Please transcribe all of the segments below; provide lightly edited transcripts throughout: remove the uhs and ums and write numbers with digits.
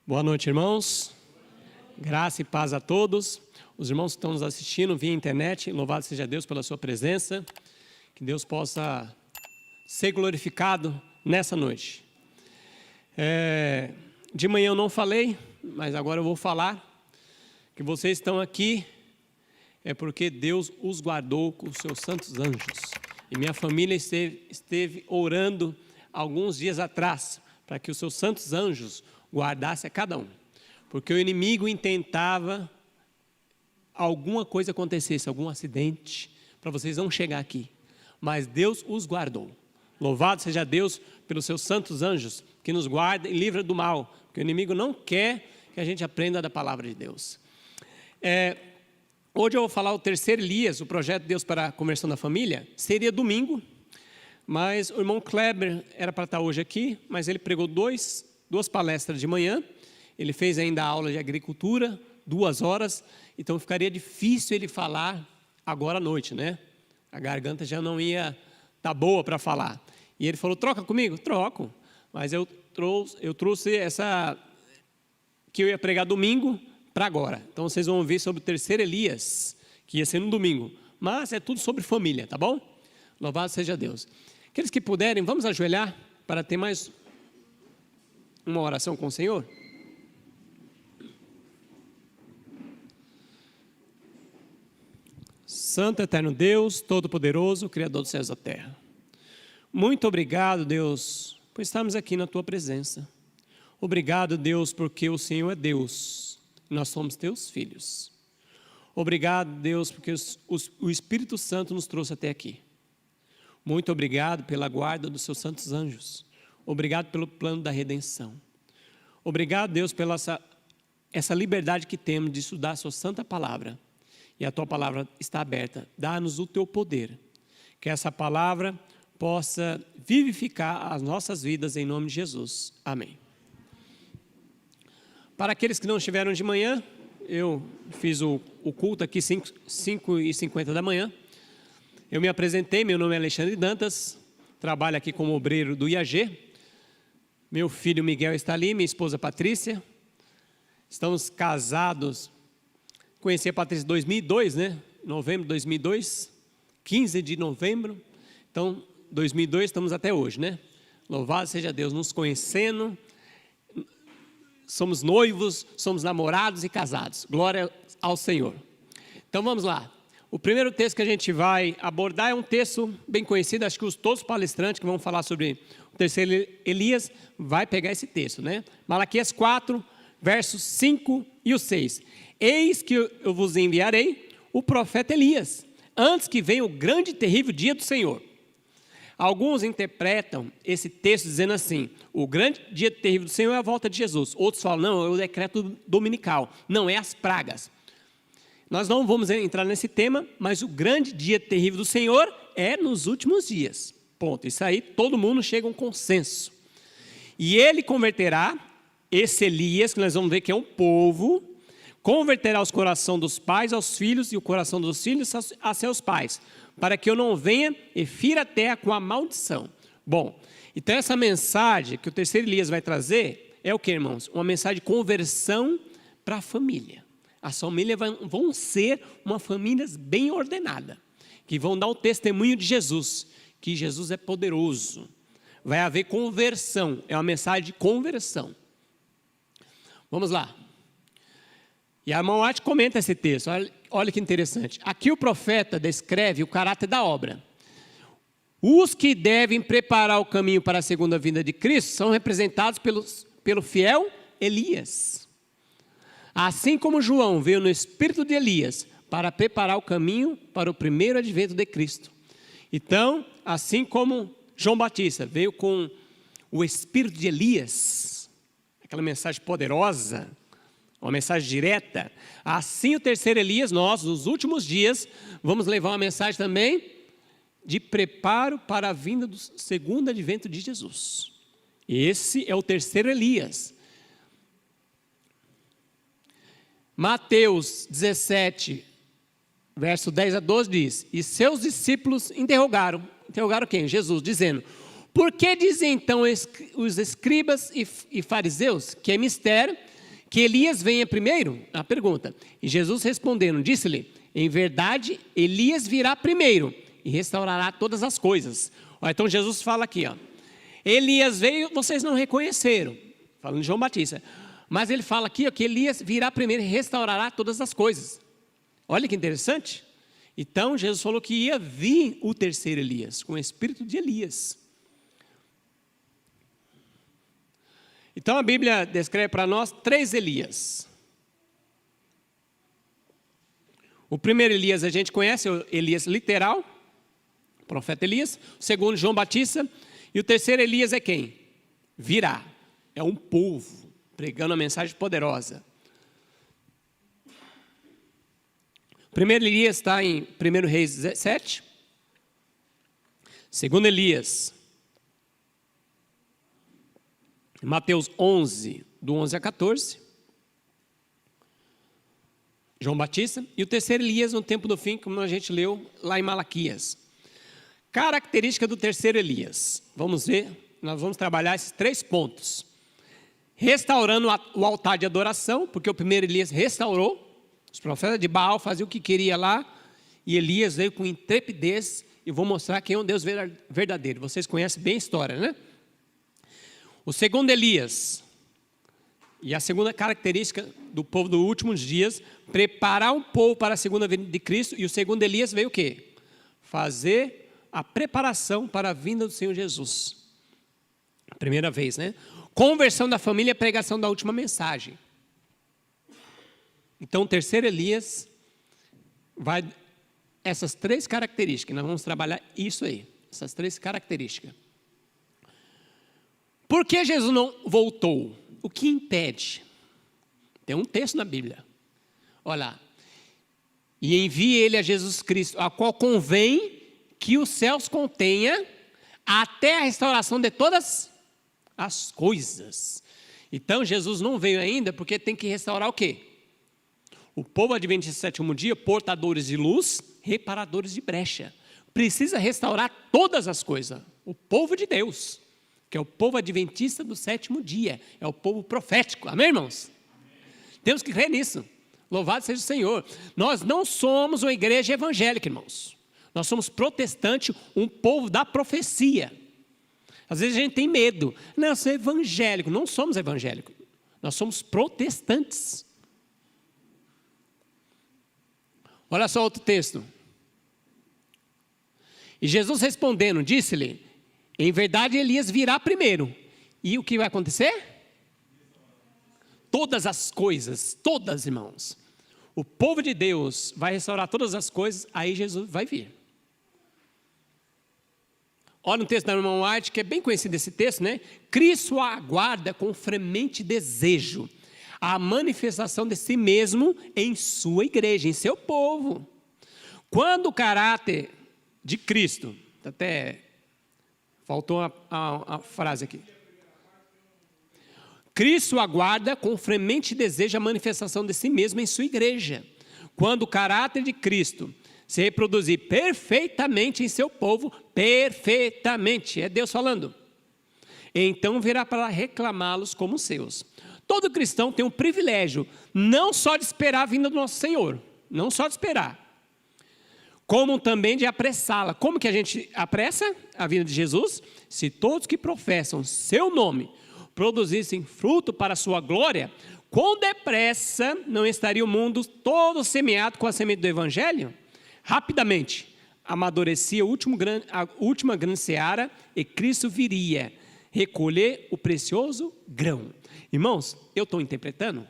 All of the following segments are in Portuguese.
Boa noite, irmãos. Graça e paz a todos. Os irmãos que estão nos assistindo via internet, louvado seja Deus pela sua presença. Que Deus possa ser glorificado nessa noite. De manhã eu não falei, mas agora eu vou falar. Que vocês estão aqui é porque Deus os guardou com os seus santos anjos. E minha família esteve orando alguns dias atrás para que os seus santos anjos guardasse a cada um, porque o inimigo intentava alguma coisa acontecesse, algum acidente, para vocês não chegar aqui, mas Deus os guardou. Louvado seja Deus pelos seus santos anjos, que nos guarda e livra do mal, porque o inimigo não quer que a gente aprenda da palavra de Deus. Hoje eu vou falar o terceiro Elias, o projeto de Deus para a conversão da família. Seria domingo, mas o irmão Kleber era para estar hoje aqui, mas ele pregou duas palestras de manhã. Ele fez ainda a aula de agricultura, 2 horas, então ficaria difícil ele falar agora à noite, né? A garganta já não ia estar boa para falar. E ele falou, troca comigo? Troco. Mas eu trouxe essa que eu ia pregar domingo para agora. Então vocês vão ouvir sobre o terceiro Elias, que ia ser no domingo. Mas é tudo sobre família, tá bom? Louvado seja Deus. Aqueles que puderem, vamos ajoelhar para ter mais uma oração com o Senhor? Santo eterno Deus, Todo-Poderoso, Criador dos céus e da terra. Muito obrigado, Deus, por estarmos aqui na Tua presença. Obrigado, Deus, porque o Senhor é Deus e nós somos Teus filhos. Obrigado, Deus, porque o Espírito Santo nos trouxe até aqui. Muito obrigado pela guarda dos Seus santos anjos. Obrigado pelo plano da redenção. Obrigado, Deus, pela essa liberdade que temos de estudar a Sua santa palavra. E a Tua palavra está aberta. Dá-nos o Teu poder. Que essa palavra possa vivificar as nossas vidas em nome de Jesus. Amém. Para aqueles que não estiveram de manhã, eu fiz o culto aqui 5h50 da manhã. Eu me apresentei, meu nome é Alexandre Dantas, trabalho aqui como obreiro do IAG. Meu filho Miguel está ali, minha esposa Patrícia. Estamos casados. Conheci a Patrícia em 2002, né? Novembro de 2002, 15 de novembro. Então, 2002 estamos até hoje, né? Louvado seja Deus, nos conhecendo. Somos noivos, somos namorados e casados. Glória ao Senhor. Então, vamos lá. O primeiro texto que a gente vai abordar é um texto bem conhecido. Acho que todos os palestrantes que vão falar sobre o terceiro Elias vai pegar esse texto, né? Malaquias 4, versos 5 e o 6. Eis que eu vos enviarei o profeta Elias, antes que venha o grande e terrível dia do Senhor. Alguns interpretam esse texto dizendo assim, o grande dia terrível do Senhor é a volta de Jesus. Outros falam, não, é o decreto dominical. Não, é as pragas. Nós não vamos entrar nesse tema, mas o grande dia terrível do Senhor é nos últimos dias. Ponto. Isso aí todo mundo chega a um consenso. E ele converterá, esse Elias, que nós vamos ver que é um povo, converterá os corações dos pais aos filhos e o coração dos filhos a seus pais, para que eu não venha e fira a terra com a maldição. Bom, então essa mensagem que o terceiro Elias vai trazer é o que, irmãos? Uma mensagem de conversão para a família. As famílias vão ser uma família bem ordenada, que vão dar o testemunho de Jesus, que Jesus é poderoso. Vai haver conversão, é uma mensagem de conversão. Vamos lá. E a irmã Arte comenta esse texto, olha que interessante. Aqui o profeta descreve o caráter da obra. Os que devem preparar o caminho para a segunda vinda de Cristo são representados pelo fiel Elias. Assim como João veio no espírito de Elias para preparar o caminho para o primeiro advento de Cristo. Então, assim como João Batista veio com o espírito de Elias, aquela mensagem poderosa, uma mensagem direta, assim o terceiro Elias, nós, nos últimos dias, vamos levar uma mensagem também de preparo para a vinda do segundo advento de Jesus. Esse é o terceiro Elias. Mateus 17, verso 10 a 12 diz, e seus discípulos interrogaram quem? Jesus, dizendo, por que dizem então os escribas e fariseus que é mistério Que Elias venha primeiro? A pergunta. E Jesus respondendo, disse-lhe, em verdade, Elias virá primeiro e restaurará todas as coisas. Ó, então Jesus fala aqui, ó, Elias veio, vocês não reconheceram, falando de João Batista. Mas ele fala aqui, ó, que Elias virá primeiro e restaurará todas as coisas. Olha que interessante. Então Jesus falou que ia vir o terceiro Elias, com o espírito de Elias. Então a Bíblia descreve para nós 3 Elias. O primeiro Elias a gente conhece, o Elias literal, o profeta Elias. O segundo, João Batista. E o terceiro Elias é quem? Virá. É um povo pregando uma mensagem poderosa. O primeiro Elias está em 1 Reis 17. Segundo Elias, Mateus 11, do 11 a 14. João Batista. E o terceiro Elias no tempo do fim, como a gente leu lá em Malaquias. Característica do terceiro Elias. Vamos ver, nós vamos trabalhar esses 3 pontos. Restaurando o altar de adoração, porque o primeiro Elias restaurou. Os profetas de Baal faziam o que queria lá, e Elias veio com intrepidez, e vou mostrar quem é um Deus verdadeiro. Vocês conhecem bem a história, né? O segundo Elias, e a segunda característica do povo dos últimos dias, preparar um povo para a segunda vinda de Cristo. E o segundo Elias veio o quê? Fazer a preparação para a vinda do Senhor Jesus. Primeira vez, né? Conversão da família e pregação da última mensagem. Então o terceiro Elias vai... Essas 3 características, nós vamos trabalhar isso aí. Essas 3 características. Por que Jesus não voltou? O que impede? Tem um texto na Bíblia. Olha lá. E envie ele a Jesus Cristo, a qual convém que os céus contenha até a restauração de todas as coisas. Então Jesus não veio ainda porque tem que restaurar o quê? O povo adventista do 7º dia, portadores de luz, reparadores de brecha. Precisa restaurar todas as coisas. O povo de Deus, que é o povo adventista do 7º dia, é o povo profético. Amém, irmãos? Amém. Temos que crer nisso. Louvado seja o Senhor. Nós não somos uma igreja evangélica, irmãos. Nós somos protestantes, um povo da profecia. Às vezes a gente tem medo. Não, eu sou evangélico. Não somos evangélicos. Nós somos protestantes. Olha só outro texto. E Jesus respondendo, disse-lhe, em verdade Elias virá primeiro. E o que vai acontecer? Todas as coisas, todas, irmãos. O povo de Deus vai restaurar todas as coisas, aí Jesus vai vir. Olha um texto da irmã White, que é bem conhecido esse texto, né? Cristo aguarda com fremente desejo a manifestação de si mesmo em sua igreja, em seu povo. Quando o caráter de Cristo, até faltou a frase aqui. Cristo aguarda com fremente desejo a manifestação de si mesmo em sua igreja. Quando o caráter de Cristo se reproduzir perfeitamente em seu povo, perfeitamente, é Deus falando, então virá para reclamá-los como seus. Todo cristão tem um privilégio, não só de esperar a vinda do nosso Senhor, não só de esperar, como também de apressá-la. Como que a gente apressa a vinda de Jesus? Se todos que professam seu nome produzissem fruto para a sua glória, quão depressa não estaria o mundo todo semeado com a semente do Evangelho? Rapidamente amadurecia a última grande seara e Cristo viria recolher o precioso grão. Irmãos, eu estou interpretando?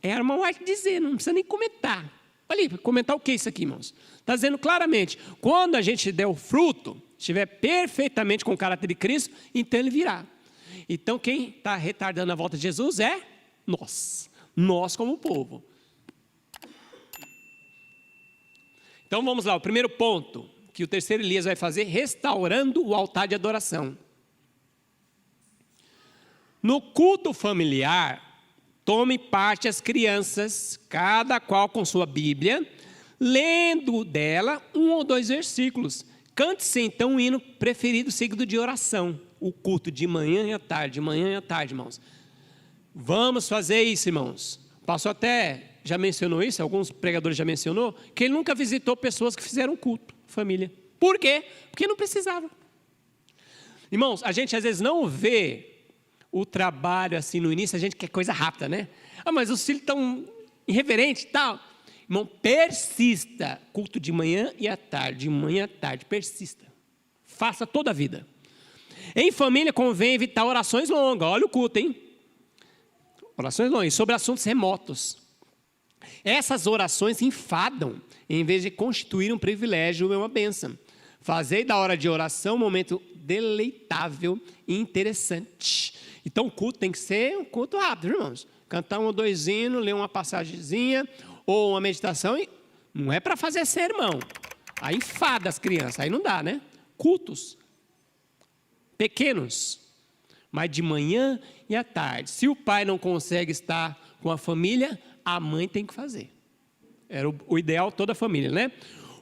É a irmã White dizendo, não precisa nem comentar. Olha aí, comentar o que é isso aqui, irmãos? Está dizendo claramente, quando a gente der o fruto, estiver perfeitamente com o caráter de Cristo, então ele virá. Então quem está retardando a volta de Jesus é nós como povo. Então vamos lá, o primeiro ponto que o terceiro Elias vai fazer, restaurando o altar de adoração. No culto familiar, tome parte as crianças, cada qual com sua Bíblia, lendo dela 1 ou 2 versículos. Cante-se então um hino preferido seguido de oração. O culto de manhã e à tarde, irmãos. Vamos fazer isso, irmãos. O pastor até já mencionou isso, alguns pregadores já mencionou, que ele nunca visitou pessoas que fizeram culto, família. Por quê? Porque não precisava. Irmãos, a gente às vezes não vê o trabalho assim no início, a gente quer coisa rápida, né? Ah, mas os filhos estão irreverentes e tal. Irmão, persista. Culto de manhã e à tarde, de manhã à tarde, persista. Faça toda a vida. Em família convém evitar orações longas. Olha o culto, hein? Orações longas, sobre assuntos remotos. Essas orações enfadam, em vez de constituir um privilégio ou uma bênção. Fazei da hora de oração um momento deleitável e interessante. Então o culto tem que ser um culto rápido, irmãos. Cantar um ou dois hinos, ler uma passagemzinha ou uma meditação. Não é para fazer sermão. Aí enfada as crianças, aí não dá, né? Cultos pequenos, mas de manhã e à tarde. Se o pai não consegue estar com a família, a mãe tem que fazer. Era o ideal toda a família, né?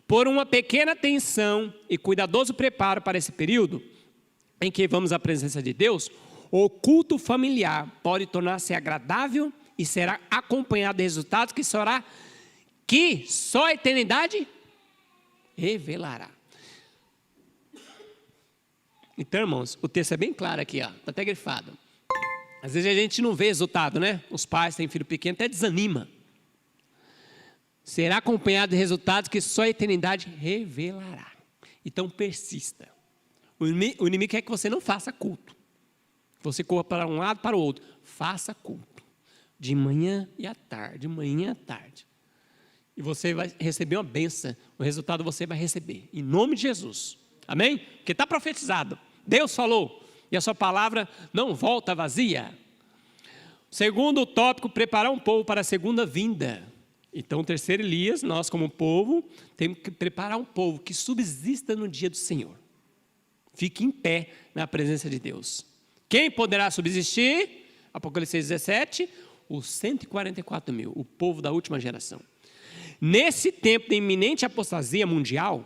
Por uma pequena atenção e cuidadoso preparo para esse período em que vamos à presença de Deus, o culto familiar pode tornar-se agradável e será acompanhado de resultados que só a eternidade revelará. Então, irmãos, o texto é bem claro aqui, está até grifado. Às vezes a gente não vê resultado, né? Os pais têm filho pequeno, até desanima. Será acompanhado de resultados que só a eternidade revelará. Então persista. O inimigo quer que você não faça culto. Que você corra para um lado para o outro. Faça culto. De manhã e à tarde. De manhã e à tarde. E você vai receber uma bênção. O resultado você vai receber. Em nome de Jesus. Amém? Porque está profetizado. Deus falou. E a sua palavra não volta vazia. Segundo tópico, preparar um povo para a segunda vinda. Então, o terceiro Elias, nós como povo, temos que preparar um povo que subsista no dia do Senhor. Fique em pé na presença de Deus. Quem poderá subsistir? Apocalipse 17, os 144 mil, o povo da última geração. Nesse tempo de iminente apostasia mundial,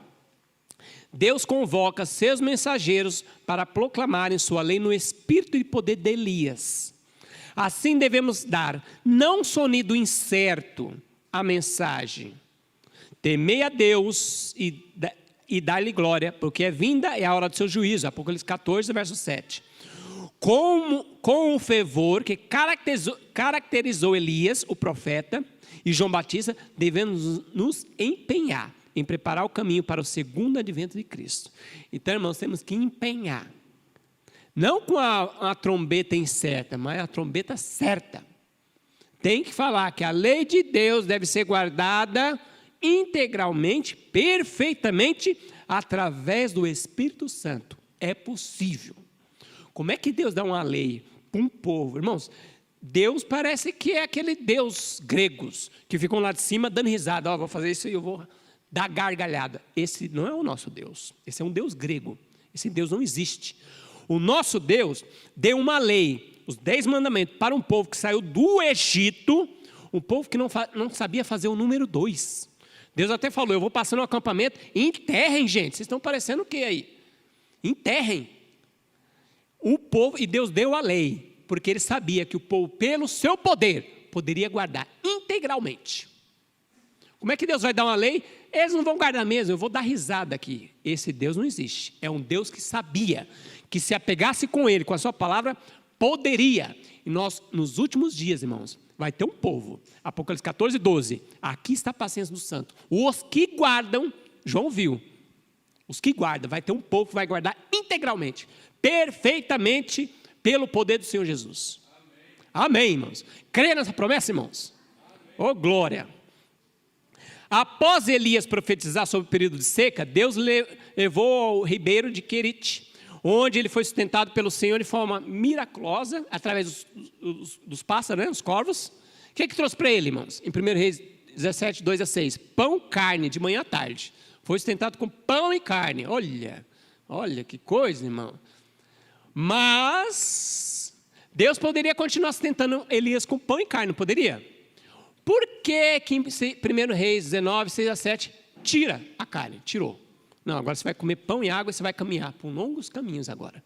Deus convoca seus mensageiros para proclamarem sua lei no espírito e poder de Elias. Assim devemos dar, não sonido incerto, a mensagem: temei a Deus e dar-lhe glória, porque é vinda é a hora do seu juízo. Apocalipse 14, verso 7. Com o fervor que caracterizou Elias, o profeta, e João Batista, devemos nos empenhar em preparar o caminho para o segundo advento de Cristo. Então, irmãos, temos que empenhar. Não com a trombeta incerta, mas a trombeta certa. Tem que falar que a lei de Deus deve ser guardada integralmente, perfeitamente, através do Espírito Santo. É possível. Como é que Deus dá uma lei para um povo? Irmãos, Deus parece que é aquele Deus gregos, que ficam lá de cima dando risada. Ó, vou fazer isso e eu vou dar gargalhada. Esse não é o nosso Deus. Esse é um Deus grego. Esse Deus não existe. O nosso Deus deu uma lei, os 10 mandamentos, para um povo que saiu do Egito, um povo que não sabia fazer o número 2. Deus até falou: eu vou passar no acampamento, enterrem, gente. Vocês estão parecendo o que aí? Enterrem. O povo, e Deus deu a lei, porque ele sabia que o povo, pelo seu poder, poderia guardar integralmente. Como é que Deus vai dar uma lei? Eles não vão guardar mesmo, eu vou dar risada aqui. Esse Deus não existe. É um Deus que sabia que se apegasse com ele, com a sua palavra, poderia. E nós, nos últimos dias, irmãos, vai ter um povo. Apocalipse 14, 12. Aqui está a paciência do santo. Os que guardam, João viu. Os que guardam, vai ter um povo que vai guardar integralmente, perfeitamente, pelo poder do Senhor Jesus. Amém, irmãos. Creia nessa promessa, irmãos? Amém. Oh, glória. Após Elias profetizar sobre o período de seca, Deus levou ao ribeiro de Querite, onde ele foi sustentado pelo Senhor de forma miraculosa, através dos pássaros, né, os corvos. O que trouxe para ele, irmãos? Em 1 Reis 17, 2 a 6. Pão, carne, de manhã à tarde. Foi sustentado com pão e carne. Olha que coisa, irmão. Mas Deus poderia continuar sustentando Elias com pão e carne, não poderia? Por que em 1 Reis 19, 6 a 7, tira a carne? Tirou. Não, agora você vai comer pão e água e você vai caminhar por longos caminhos agora.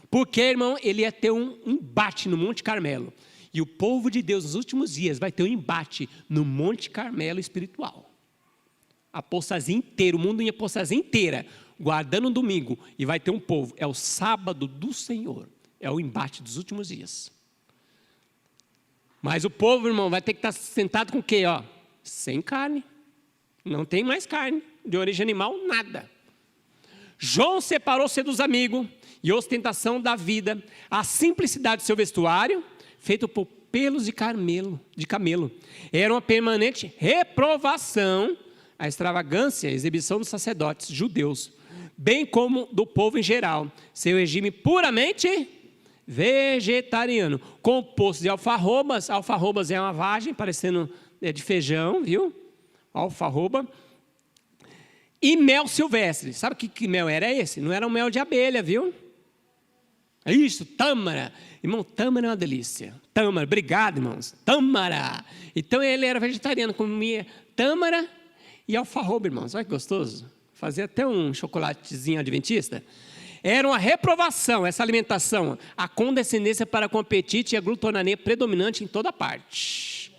Porque, irmão, ele ia ter um embate no Monte Carmelo. E o povo de Deus nos últimos dias vai ter um embate no Monte Carmelo espiritual. A apostasia inteira, o mundo em apostasia inteira, guardando um domingo, e vai ter um povo. É o sábado do Senhor. É o embate dos últimos dias. Mas o povo, irmão, vai ter que estar sentado com o quê? Ó? Sem carne. Não tem mais carne. De origem animal, nada. João separou-se dos amigos e ostentação da vida, a simplicidade do seu vestuário, feito por pelos de camelo. Era uma permanente reprovação, a extravagância, a exibição dos sacerdotes judeus, bem como do povo em geral. Seu regime puramente vegetariano, composto de alfarrobas. Alfarrobas é uma vagem, parecendo de feijão, viu? Alfarroba. E mel silvestre. Sabe que mel era esse? Não era um mel de abelha, viu? É isso, tâmara. Irmão, tâmara é uma delícia. Tâmara, obrigado, irmãos. Tâmara. Então ele era vegetariano, comia tâmara e alfarroba, irmãos. Olha que gostoso. Fazia até um chocolatezinho adventista. Era uma reprovação, essa alimentação, a condescendência para com o apetite e a glutonaria predominante em toda parte.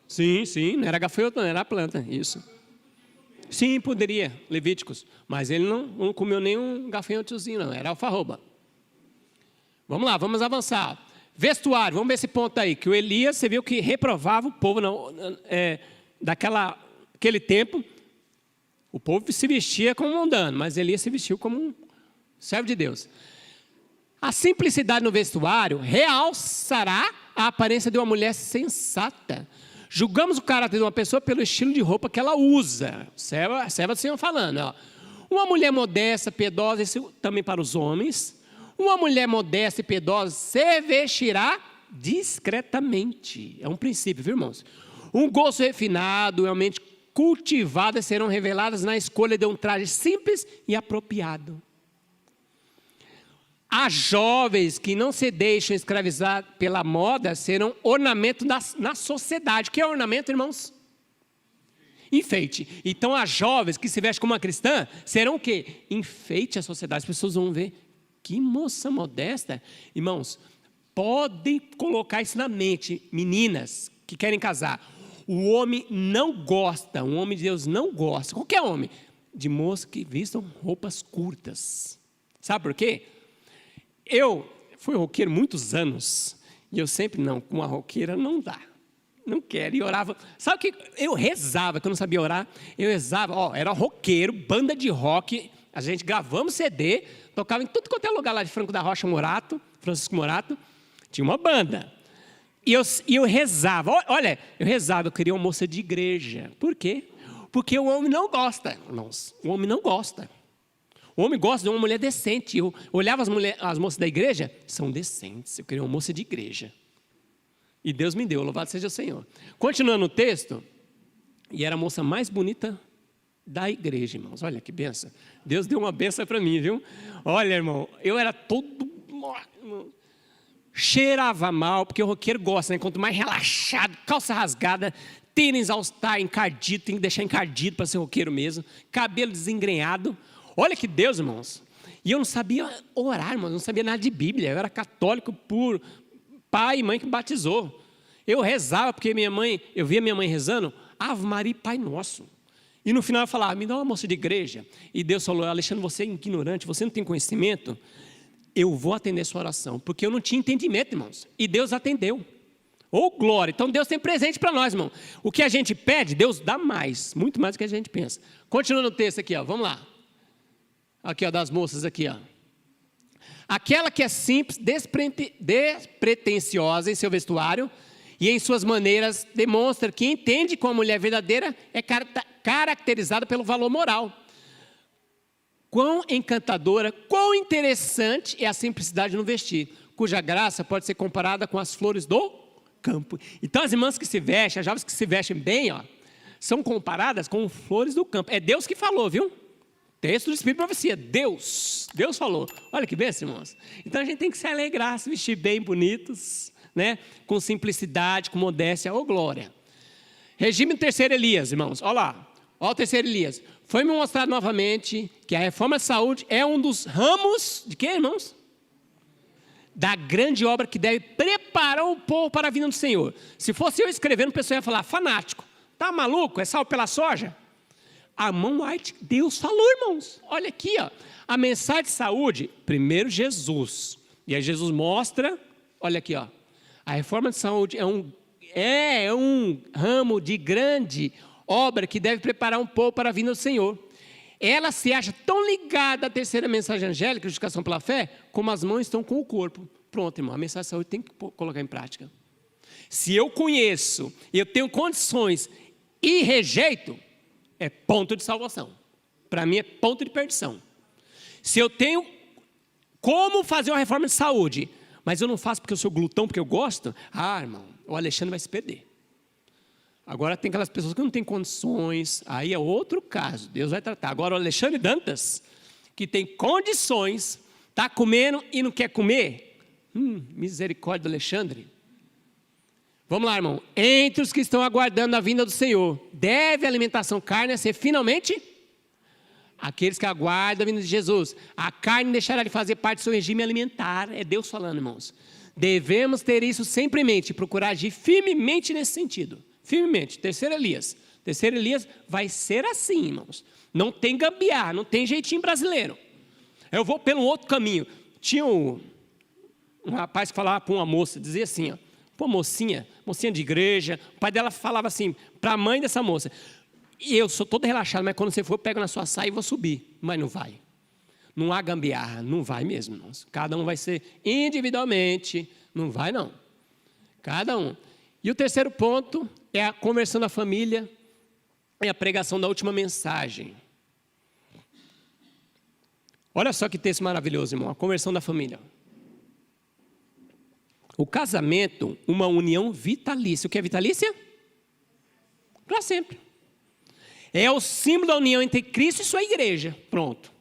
Sim, não era gafanhoto, não era a planta, isso. Sim, poderia, Levíticos, mas ele não comeu nenhum gafanhotozinho, não, era alfarroba. Vamos lá, vamos avançar. Vestuário, vamos ver esse ponto aí, que o Elias, você viu que reprovava o povo daquele tempo. O povo se vestia como mundano, mas Elias se vestiu como um servo de Deus. A simplicidade no vestuário realçará a aparência de uma mulher sensata. Julgamos o caráter de uma pessoa pelo estilo de roupa que ela usa. Serva do Senhor falando. Ó. Uma mulher modesta, piedosa, isso também para os homens. Uma mulher modesta e piedosa se vestirá discretamente. É um princípio, viu, irmãos? Um gosto refinado, realmente cultivadas serão reveladas na escolha de um traje simples e apropriado. As jovens que não se deixam escravizar pela moda serão ornamento na sociedade. O que é ornamento, irmãos? Enfeite. Então as jovens que se vestem como uma cristã serão o quê? Enfeite à sociedade. As pessoas vão ver, que moça modesta. Irmãos, podem colocar isso na mente, meninas que querem casar. O homem não gosta, um homem de Deus não gosta, qualquer homem, de moças que vistam roupas curtas. Sabe por quê? Eu fui roqueiro muitos anos, e eu sempre, não, com uma roqueira não dá, não quero, e orava. Sabe o que? Eu rezava, que eu não sabia orar, eu rezava, era roqueiro, banda de rock, a gente gravamos CD, tocava em tudo quanto é lugar lá de Franco da Rocha Francisco Morato, tinha uma banda. E eu rezava, eu queria uma moça de igreja. Por quê? Porque o homem não gosta, irmãos. O homem não gosta. O homem gosta de uma mulher decente. Eu olhava as moças da igreja, são decentes. Eu queria uma moça de igreja. E Deus me deu, louvado seja o Senhor. Continuando o texto, e era a moça mais bonita da igreja, irmãos. Olha que benção. Deus deu uma benção para mim, viu? Olha, irmão, eu era todo... cheirava mal, porque o roqueiro gosta, né? Quanto mais relaxado, calça rasgada, tênis all-star encardido, tem que deixar encardido para ser roqueiro mesmo, cabelo desengrenhado. Olha que Deus, irmãos. E eu não sabia orar, irmãos, não sabia nada de Bíblia. Eu era católico por pai e mãe que batizou. Eu rezava, porque eu via minha mãe rezando, Ave Maria e Pai Nosso. E no final eu falava, me dá uma moça de igreja. E Deus falou, Alexandre, você é ignorante, você não tem conhecimento. Eu vou atender sua oração, porque eu não tinha entendimento, irmãos. E Deus atendeu. Oh, glória. Então Deus tem presente para nós, irmão. O que a gente pede, Deus dá mais, muito mais do que a gente pensa. Continuando o texto aqui, vamos lá. Aqui, das moças aqui, Aquela que é simples, despretensiosa em seu vestuário e em suas maneiras, demonstra que entende como a mulher verdadeira é caracterizada pelo valor moral. Quão encantadora, quão interessante é a simplicidade no vestir, cuja graça pode ser comparada com as flores do campo. Então as irmãs que se vestem, as jovens que se vestem bem, são comparadas com flores do campo. É Deus que falou, viu? Texto do Espírito e Profecia, Deus falou. Olha que bênção, irmãos. Então a gente tem que se alegrar, se vestir bem, bonitos, né? Com simplicidade, com modéstia, glória. Regime do terceiro Elias, irmãos, olha lá. Olha o terceiro Elias. Foi-me mostrado novamente que a reforma da saúde é um dos ramos de quê, irmãos? da grande obra que deve preparar o povo para a vinda do Senhor. Se fosse eu escrevendo, o pessoal ia falar, fanático, tá maluco? É sal pela soja? A mão White, Deus falou, irmãos. Olha aqui, ó, a mensagem de saúde, primeiro Jesus. E aí Jesus mostra, olha aqui, ó, a reforma de saúde é um ramo de grande obra que deve preparar um povo para a vinda do Senhor. Ela se acha tão ligada à terceira mensagem angélica, justificação pela fé, como as mãos estão com o corpo. Pronto, irmão, a mensagem de saúde tem que colocar em prática. Se eu conheço, eu tenho condições e rejeito, é ponto de salvação. Para mim é ponto de perdição. Se eu tenho como fazer uma reforma de saúde, mas eu não faço porque eu sou glutão, porque eu gosto, irmão, o Alexandre vai se perder. Agora tem aquelas pessoas que não têm condições, aí é outro caso, Deus vai tratar. Agora o Alexandre Dantas, que tem condições, está comendo e não quer comer, misericórdia do Alexandre. Vamos lá, irmão. Entre os que estão aguardando a vinda do Senhor, deve a alimentação carne ser finalmente aqueles que aguardam a vinda de Jesus. A carne deixará de fazer parte do seu regime alimentar. É Deus falando, irmãos. Devemos ter isso sempre em mente, procurar agir firmemente nesse sentido. Firmemente. Terceiro Elias vai ser assim, irmãos. Não tem gambiarra, não tem jeitinho brasileiro. Eu vou pelo outro caminho. Tinha um rapaz que falava para uma moça, dizia assim, ó, pô, mocinha de igreja, o pai dela falava assim, para a mãe dessa moça, e eu sou todo relaxado, mas quando você for, eu pego na sua saia e vou subir, mas não vai. Não há gambiarra, não vai mesmo, irmãos. Cada um vai ser individualmente, não vai não. Cada um. E o terceiro ponto é a conversão da família, é a pregação da última mensagem. Olha só que texto maravilhoso, irmão, a conversão da família. O casamento, uma união vitalícia. O que é vitalícia? Para sempre. É o símbolo da união entre Cristo e sua igreja. Pronto.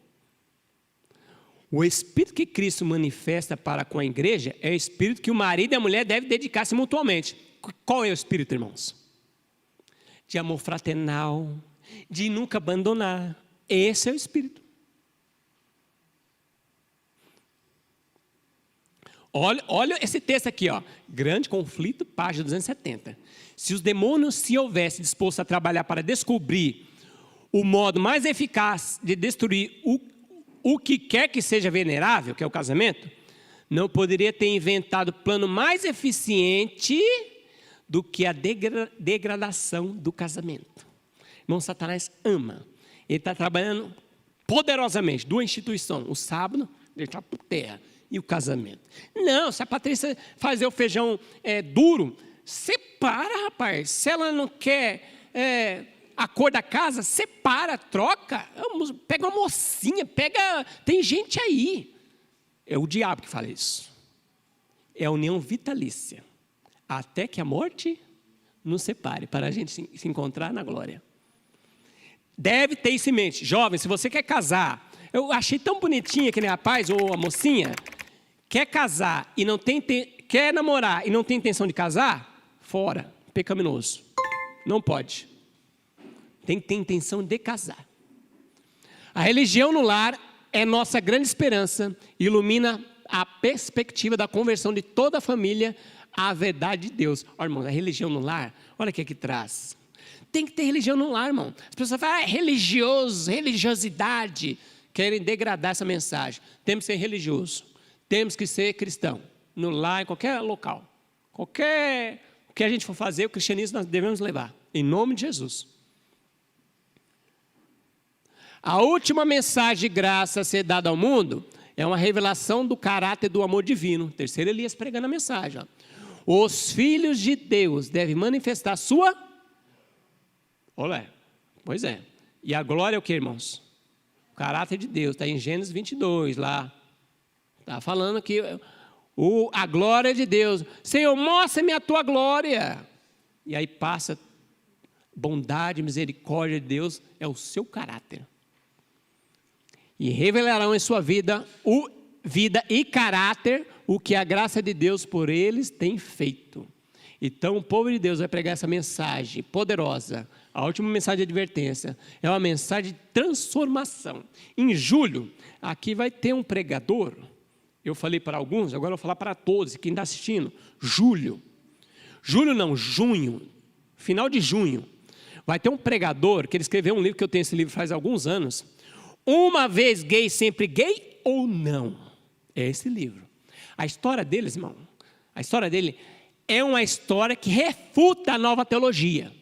O espírito que Cristo manifesta para com a igreja é o espírito que o marido e a mulher devem dedicar-se mutuamente. Qual é o espírito, irmãos? De amor fraternal, de nunca abandonar. Esse é o espírito. Olha esse texto aqui, ó. Grande conflito, página 270. Se os demônios se houvessem disposto a trabalhar para descobrir o modo mais eficaz de destruir o que quer que seja venerável, que é o casamento, não poderia ter inventado plano mais eficiente do que a degradação do casamento. Irmão, Satanás ama. Ele está trabalhando poderosamente, duas instituições, o sábado, deixar por terra, e o casamento. Não, se a Patrícia fazer o feijão duro, separa, rapaz. Se ela não quer a cor da casa, separa, troca. Pega uma mocinha, tem gente aí. É o diabo que fala isso. É a união vitalícia. Até que a morte nos separe, para a gente se encontrar na glória. Deve ter isso em mente. Jovem, se você quer casar, eu achei tão bonitinha aquele rapaz ou a mocinha, quer casar e não tem, quer namorar e não tem intenção de casar, fora, pecaminoso. Não pode. Tem que ter intenção de casar. A religião no lar é nossa grande esperança, ilumina a perspectiva da conversão de toda a família à verdade de Deus. Olha, irmão, a religião no lar, olha o que traz. Tem que ter religião no lar, irmão. As pessoas falam, religiosidade. Querem degradar essa mensagem. Temos que ser religioso. Temos que ser cristão. No lar, em qualquer local. O que a gente for fazer, o cristianismo nós devemos levar. Em nome de Jesus. A última mensagem de graça a ser dada ao mundo é uma revelação do caráter do amor divino. Terceiro Elias pregando a mensagem. Ó. Os filhos de Deus devem manifestar sua... Olha, pois é. E a glória é o que, irmãos? O caráter de Deus, está em Gênesis 22, lá. Está falando que a glória de Deus. Senhor, mostra-me a tua glória. E aí passa, bondade, misericórdia de Deus, é o seu caráter. E revelarão em sua vida e caráter o que a graça de Deus por eles tem feito. Então o povo de Deus vai pregar essa mensagem poderosa. A última mensagem de advertência é uma mensagem de transformação. Em julho, aqui vai ter um pregador. Eu falei para alguns, agora eu vou falar para todos, quem está assistindo. Julho não, junho, final de junho, vai ter um pregador que ele escreveu um livro, que eu tenho esse livro faz alguns anos. Uma vez gay, sempre gay ou não? É esse livro. A história deles, irmão, a história dele é uma história que refuta a nova teologia.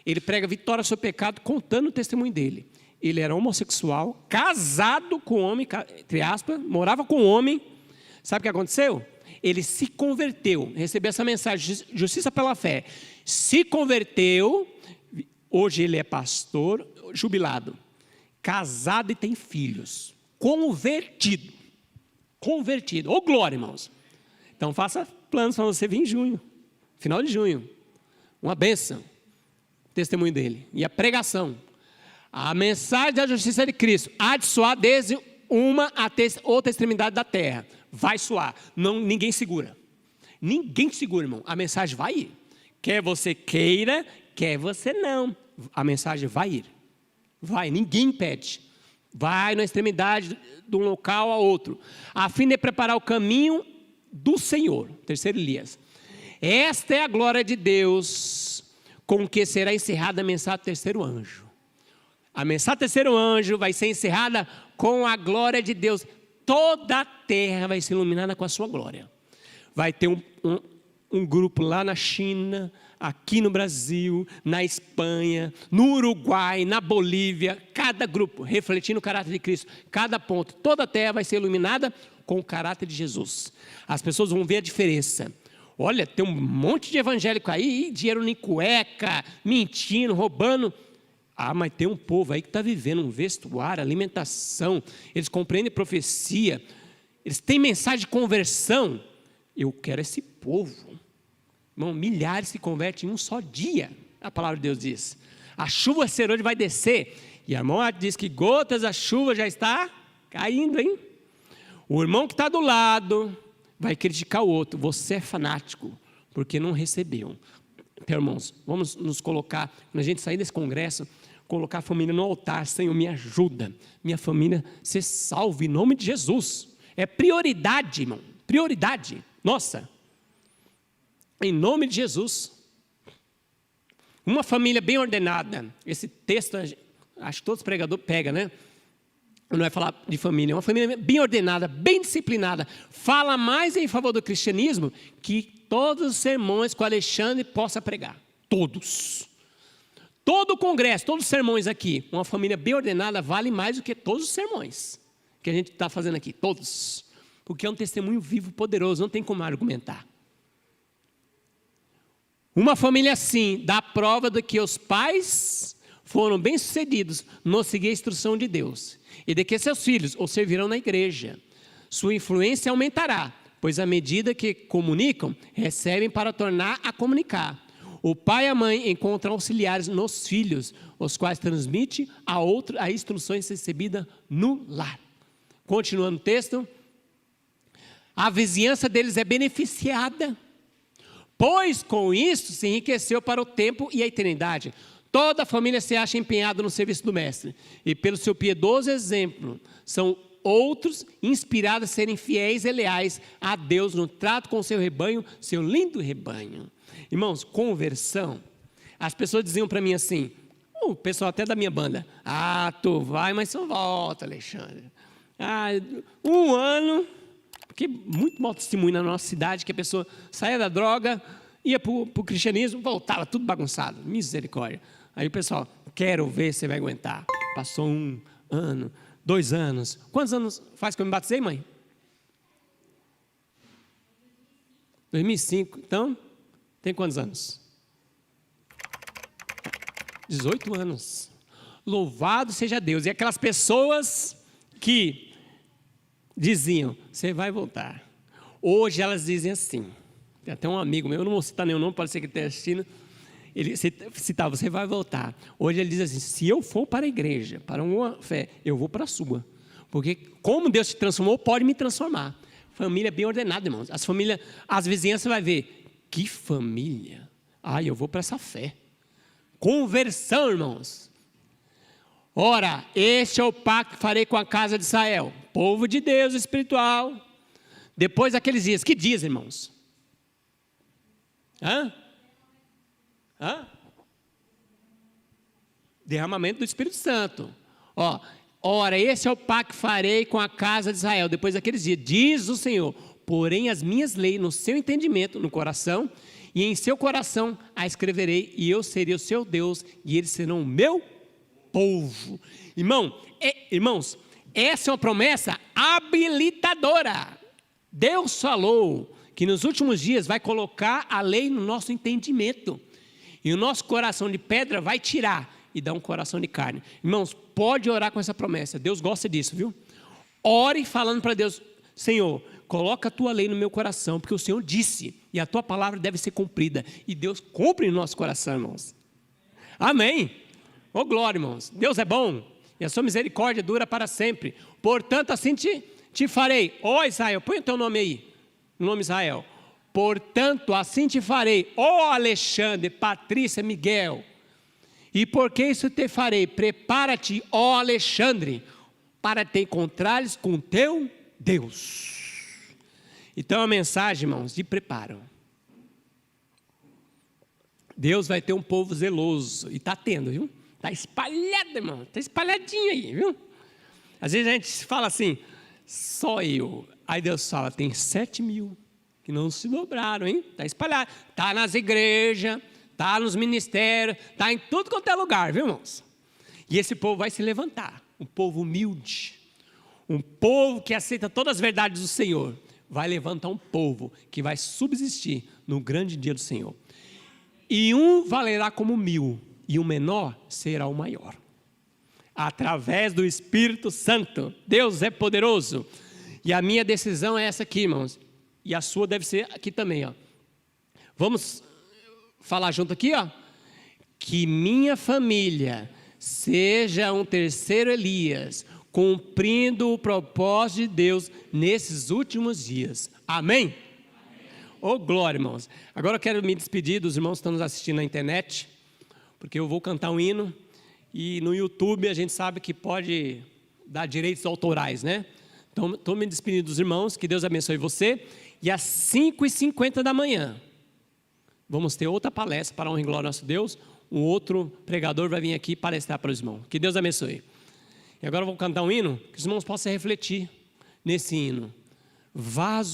Ele prega vitória sobre o pecado, contando o testemunho dele. Ele era homossexual, casado com homem, entre aspas, morava com homem. Sabe o que aconteceu? Ele se converteu, recebeu essa mensagem, justiça pela fé. Se converteu, hoje ele é pastor, jubilado, casado e tem filhos. Convertido. Ô glória, irmãos. Então faça planos para você vir em junho, final de junho. Uma bênção. Testemunho dele. E a pregação. A mensagem da justiça de Cristo há de soar desde uma até outra extremidade da terra. Vai soar. Não, ninguém segura. Ninguém segura, irmão. A mensagem vai ir. Quer você queira, quer você não. A mensagem vai ir. Vai, ninguém impede. Vai na extremidade de um local a outro. A fim de preparar o caminho do Senhor. Terceiro Elias. Esta é a glória de Deus, com que será encerrada a mensagem do terceiro anjo. A mensagem do terceiro anjo vai ser encerrada com a glória de Deus. Toda a terra vai ser iluminada com a sua glória. Vai ter um grupo lá na China, aqui no Brasil, na Espanha, no Uruguai, na Bolívia. Cada grupo refletindo o caráter de Cristo. Cada ponto, toda a terra vai ser iluminada com o caráter de Jesus. As pessoas vão ver a diferença. Olha, tem um monte de evangélico aí, dinheiro em cueca, mentindo, roubando. Ah, mas tem um povo aí que está vivendo um vestuário, alimentação, eles compreendem profecia, eles têm mensagem de conversão. Eu quero esse povo. Irmão, milhares se convertem em um só dia, a palavra de Deus diz. A chuva serôdia vai descer, e a irmã diz que gotas da chuva já está caindo, hein? O irmão que está do lado vai criticar o outro. Você é fanático, porque não recebeu. Então, irmãos, vamos nos colocar, quando a gente sair desse congresso, colocar a família no altar. Senhor, me ajuda, minha família ser salva em nome de Jesus. É prioridade, irmão, prioridade, nossa, em nome de Jesus. Uma família bem ordenada, esse texto, acho que todos os pregadores pegam, né? Não vai falar de família, é uma família bem ordenada, bem disciplinada, fala mais em favor do cristianismo que todos os sermões que o Alexandre possa pregar, todos. Todo o congresso, todos os sermões aqui, uma família bem ordenada vale mais do que todos os sermões que a gente está fazendo aqui, todos. Porque é um testemunho vivo, poderoso, não tem como argumentar. Uma família assim dá prova de que os pais foram bem-sucedidos no seguir a instrução de Deus. E de que seus filhos o servirão na igreja. Sua influência aumentará, pois à medida que comunicam, recebem para tornar a comunicar. O pai e a mãe encontram auxiliares nos filhos, os quais transmitem a outro as instruções recebidas no lar. Continuando o texto. A vizinhança deles é beneficiada, pois com isso se enriqueceu para o tempo e a eternidade. Toda a família se acha empenhada no serviço do mestre, e pelo seu piedoso exemplo, são outros inspirados a serem fiéis e leais a Deus no trato com o seu rebanho, seu lindo rebanho. Irmãos, conversão, as pessoas diziam para mim assim, o pessoal até da minha banda, tu vai, mas só volta, Alexandre. 1 ano, porque muito mau testemunho na nossa cidade, que a pessoa saía da droga, ia para o cristianismo, voltava tudo bagunçado, misericórdia. Aí o pessoal, quero ver se você vai aguentar. Passou 1 ano, 2 anos. Quantos anos faz que eu me batizei, mãe? 2005. Então, tem quantos anos? 18 anos. Louvado seja Deus. E aquelas pessoas que diziam, você vai voltar. Hoje elas dizem assim. Tem até um amigo meu, eu não vou citar nenhum nome, pode ser que esteja assistindo. Ele citava, você vai voltar. Hoje ele diz assim, se eu for para a igreja, para uma fé, eu vou para a sua. Porque como Deus te transformou, pode me transformar. Família bem ordenada, irmãos. As vizinhanças vai ver, que família. Eu vou para essa fé. Conversão, irmãos. Ora, este é o pacto que farei com a casa de Israel, povo de Deus espiritual. Depois daqueles dias, que dias, irmãos? Hã? Derramamento do Espírito Santo. Ora, esse é o pacto que farei com a casa de Israel, depois daqueles dias, diz o Senhor, porém as minhas leis no seu entendimento, no coração, e em seu coração a escreverei, e eu serei o seu Deus, e eles serão o meu povo. Irmãos, essa é uma promessa habilitadora. Deus falou que nos últimos dias vai colocar a lei no nosso entendimento, e o nosso coração de pedra vai tirar, e dar um coração de carne. Irmãos, pode orar com essa promessa, Deus gosta disso, viu? Ore falando para Deus, Senhor, coloca a tua lei no meu coração, porque o Senhor disse, e a tua palavra deve ser cumprida, e Deus cumpre no nosso coração, irmãos. Amém? Glória, irmãos, Deus é bom, e a sua misericórdia dura para sempre, portanto assim te farei. Israel, põe o teu nome aí, o nome Israel. Portanto assim te farei, Alexandre, Patrícia, Miguel. E porque isso te farei, prepara-te, Alexandre, para te encontrares com teu Deus. Então a mensagem, irmãos, de preparo. Deus vai ter um povo zeloso, e está tendo, viu? Está espalhado, irmão, está espalhadinho aí, viu? Às vezes a gente fala assim, só eu. Aí Deus fala, tem 7.000 que não se dobraram, hein? Está espalhado, está nas igrejas, está nos ministérios, está em tudo quanto é lugar, viu, irmãos? E esse povo vai se levantar, um povo humilde, um povo que aceita todas as verdades do Senhor, vai levantar um povo que vai subsistir no grande dia do Senhor. E um valerá como 1.000, e o menor será o maior. Através do Espírito Santo, Deus é poderoso. E a minha decisão é essa aqui, irmãos, e a sua deve ser aqui também, Vamos falar junto aqui, que minha família seja um terceiro Elias, cumprindo o propósito de Deus nesses últimos dias. Amém? Glória, irmãos. Agora eu quero me despedir dos irmãos que estão nos assistindo na internet, porque eu vou cantar um hino, e no YouTube a gente sabe que pode dar direitos autorais, né? Então estou me despedindo dos irmãos, que Deus abençoe você, e às 5h50 da manhã, vamos ter outra palestra para honra e glória ao nosso Deus. Um outro pregador vai vir aqui palestrar para os irmãos. Que Deus abençoe. E agora eu vou cantar um hino, que os irmãos possam refletir nesse hino. Vaso